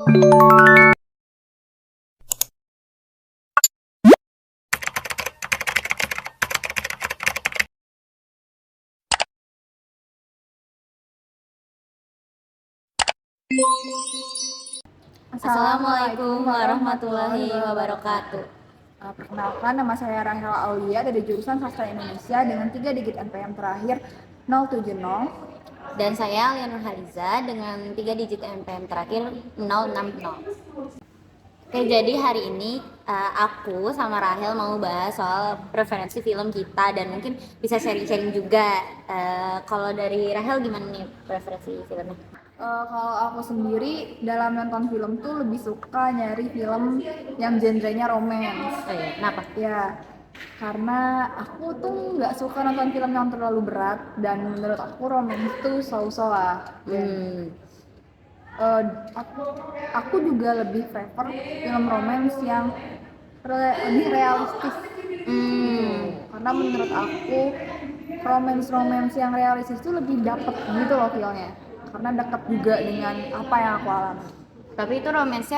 Assalamualaikum warahmatullahi wabarakatuh. Perkenalkan, nama saya Rahel Aulia dari jurusan Sastra Indonesia dengan 3 digit NPM terakhir 070. Dan saya Lianur Haliza dengan 3 digit NPM terakhir 060. Oke, jadi hari ini aku sama Rahel mau bahas soal preferensi film kita dan mungkin bisa sharing-sharing juga. Kalau dari Rahel gimana nih preferensi filmnya? Kalau aku sendiri dalam nonton film tuh lebih suka nyari film yang genrenya romance. Oh iya, kenapa? Ya, karena aku tuh nggak suka nonton film yang terlalu berat dan menurut aku romance tuh so-so lah. Dan uh, aku, aku juga lebih prefer film romance yang lebih realistis. Karena menurut aku romance yang realistis itu lebih dapet gitu loh feelnya, karena dekat juga dengan apa yang aku alami. Tapi itu romance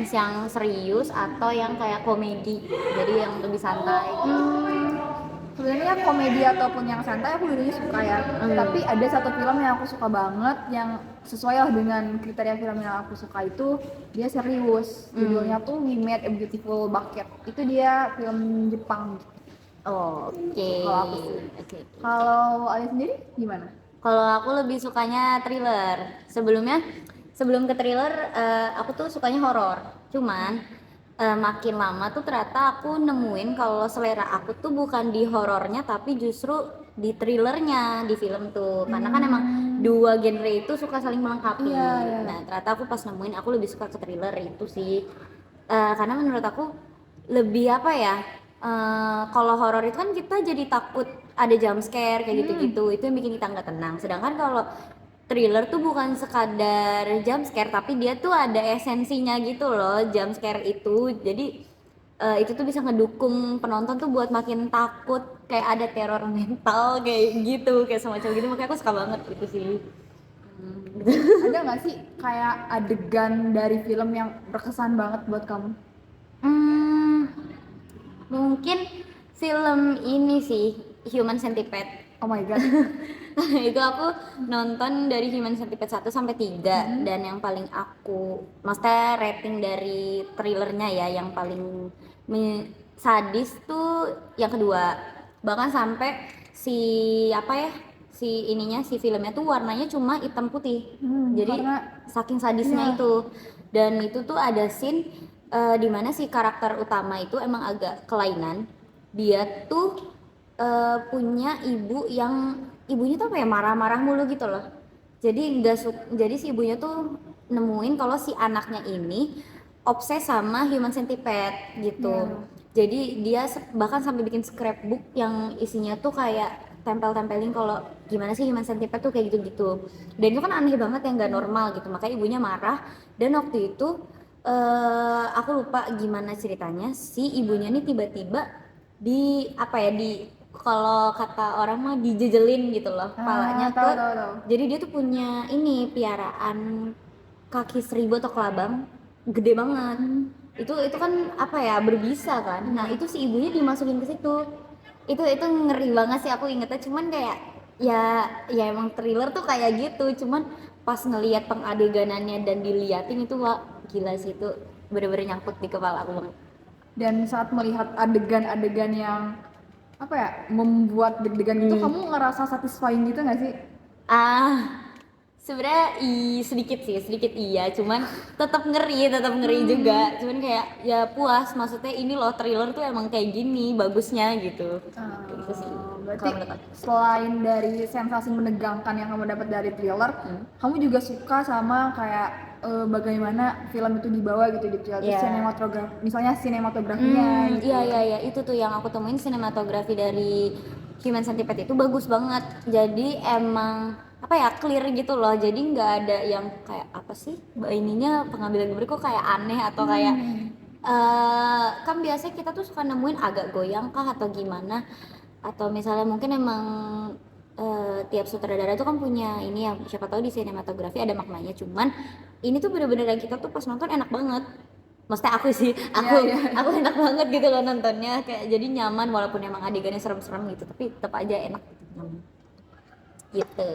yang serius atau yang kayak komedi, jadi yang lebih santai? Sebenarnya komedi ataupun yang santai aku dulunya suka ya. Tapi ada satu film yang aku suka banget yang sesuai lah dengan kriteria film yang aku suka, itu dia serius. Judulnya tuh We Made a Beautiful Bucket. Itu dia film Jepang. Oke. Kalau aku sih. Kalau Alia sendiri gimana? Kalau aku lebih sukanya thriller. Sebelum ke thriller, aku tuh sukanya horor. Cuman makin lama tuh ternyata aku nemuin kalau selera aku tuh bukan di horornya, tapi justru di thrillernya di film tuh. Karena kan emang dua genre itu suka saling melengkapi. Iya. Nah, ternyata aku pas nemuin aku lebih suka ke thriller itu sih. Karena menurut aku lebih apa ya? Kalau horor itu kan kita jadi takut ada jump scare kayak gitu-gitu, itu yang bikin kita nggak tenang. Sedangkan kalau thriller tuh bukan sekadar jump scare, tapi dia tuh ada esensinya gitu loh, jump scare itu. Jadi itu tuh bisa ngedukung penonton tuh buat makin takut, kayak ada teror mental kayak gitu, kayak semacam gitu. Makanya aku suka banget itu sih. Ada nggak sih kayak adegan dari film yang berkesan banget buat kamu? Hmm, mungkin film ini sih, Human Centipede. Oh my god. Itu aku nonton dari Human Centipede 1 sampai 3, dan yang paling aku maksudnya rating dari thrillernya ya, yang paling sadis tuh yang kedua. Bahkan sampai si apa ya, si filmnya tuh warnanya cuma hitam putih. Jadi saking sadisnya itu. Dan itu tuh ada scene di mana si karakter utama itu emang agak kelainan. Dia tuh punya ibunya tuh apa ya, marah-marah mulu gitu loh. Jadi si ibunya tuh nemuin kalau si anaknya ini obses sama Human Centipede gitu. Jadi dia bahkan sampai bikin scrapbook yang isinya tuh kayak tempel-tempelin kalau gimana sih Human Centipede tuh kayak gitu-gitu. Dan itu kan aneh banget, yang nggak normal gitu. Makanya ibunya marah, dan waktu itu aku lupa gimana ceritanya, si ibunya nih tiba-tiba di apa ya, di kalau kata orang mah dijejelin gitu loh kepalanya Tahu. jadi dia tuh punya ini piaraan kaki seribu atau kelabang gede banget. Itu kan apa ya, berbisa kan. Nah, itu si ibunya dimasukin ke situ. Itu ngeri banget sih, aku ingetnya. Cuman kayak ya emang thriller tuh kayak gitu. Cuman pas ngelihat pengadeganannya dan diliatin itu, wah gila sih, itu bener-bener nyangkut di kepala aku banget. Dan saat melihat adegan-adegan yang apa ya, membuat deg-degan gitu, kamu ngerasa satisfying gitu nggak sih? Sebenarnya sedikit iya, cuman tetap ngeri juga. Cuman kayak ya puas, maksudnya ini loh, thriller tuh emang kayak gini bagusnya gitu. Itu sih. Berarti Kalau menurut aku. selain dari sensasi menegangkan yang kamu dapat dari thriller, kamu juga suka sama kayak bagaimana film itu dibawa gitu di thriller. Iya. Sinematografi, misalnya sinematografinya gitu. Iya, itu tuh yang aku temuin, sinematografi dari Human Centipede itu bagus banget. Jadi emang apa ya, clear gitu loh. Jadi nggak ada yang kayak apa sih, ininya pengambilan gambar kok kayak aneh atau kayak kan biasanya kita tuh suka nemuin agak goyang kah atau gimana, atau misalnya mungkin emang tiap sutradara tuh kan punya ini ya, siapa tahu di sinematografi ada maknanya, cuman ini tuh bener-bener yang kita tuh pas nonton enak banget. Maksudnya aku sih, Iya, iya. aku enak banget gitu loh nontonnya, kayak jadi nyaman walaupun emang adegannya serem-serem gitu, tapi tetap aja enak gitu, nyaman. Gitu.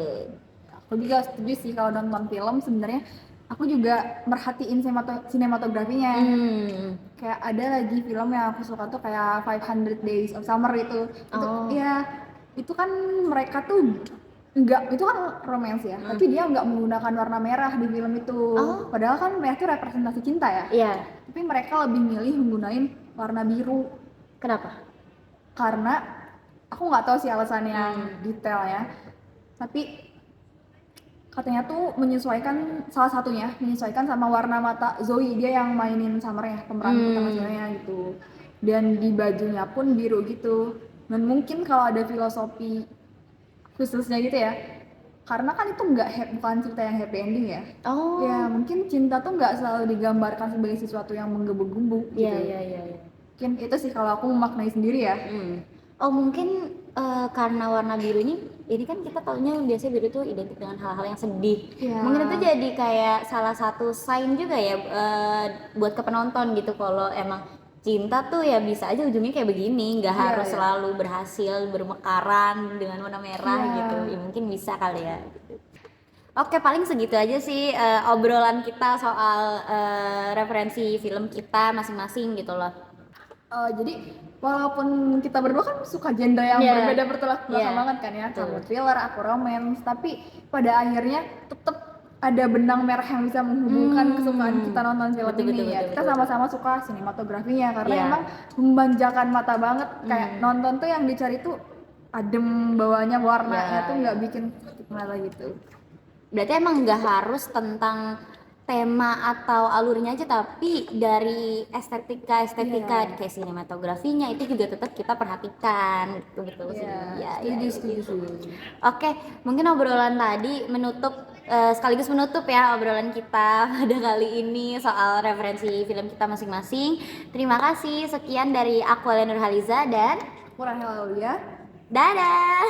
Aku juga setuju sih kalau nonton film sebenarnya aku juga merhatiin sinematografinya. Kayak ada lagi film yang aku suka tuh kayak 500 Days of Summer itu. Itu Oh. ya itu kan mereka tuh enggak, itu kan romance ya, tapi dia nggak menggunakan warna merah di film itu. Oh. Padahal kan merah itu representasi cinta ya. Iya. Tapi mereka lebih milih menggunakan warna biru Kenapa? karena aku nggak tahu sih alasannya detailnya. Tapi katanya tuh menyesuaikan, salah satunya menyesuaikan sama warna mata Zoe, dia yang mainin Summer-nya, pemeran utama ceweknya gitu. Dan di bajunya pun biru gitu. Dan mungkin kalau ada filosofi khususnya gitu ya, karena kan itu bukan cerita yang happy ending ya. Oh. Ya mungkin cinta tuh nggak selalu digambarkan sebagai sesuatu yang menggebu-gebu gitu. Iya. Mungkin itu sih kalau aku memaknai sendiri ya. Oh mungkin karena warna biru ini kan kita taunya biasanya biru tuh identik dengan hal-hal yang sedih. Iya. Mungkin itu jadi kayak salah satu sign juga ya buat ke penonton gitu, kalau emang cinta tuh ya bisa aja ujungnya kayak begini, nggak Iya, harus iya. selalu berhasil bermekaran dengan warna merah Iya. gitu. Ya mungkin bisa kali ya. Gitu. Oke, paling segitu aja sih obrolan kita soal referensi film kita masing-masing gitu loh. Jadi walaupun kita berdua kan suka genre yang Iya. berbeda bertolak belakang Iya. banget kan ya, Betul. kamu thriller, aku romance, tapi pada akhirnya tetap ada benang merah yang bisa menghubungkan kesukaan kita nonton film Betul, ini betul, ya. betul, Kita betul. sama-sama suka sinematografinya karena Iya. emang memanjakan mata banget. Kayak nonton tuh yang dicari tuh adem bawahnya, warnanya Iya, tuh nggak bikin sakit mata gitu. Berarti emang nggak harus tentang tema atau alurnya aja, tapi dari estetika Iya. kayak sinematografinya itu juga tetap kita perhatikan. Betul sih. Iya, Ya. setuju. Oke, mungkin obrolan tadi sekaligus menutup ya obrolan kita pada kali ini soal referensi film kita masing-masing. Terima kasih, sekian dari aku Alia Nurhaliza dan Kurang ya. dadah.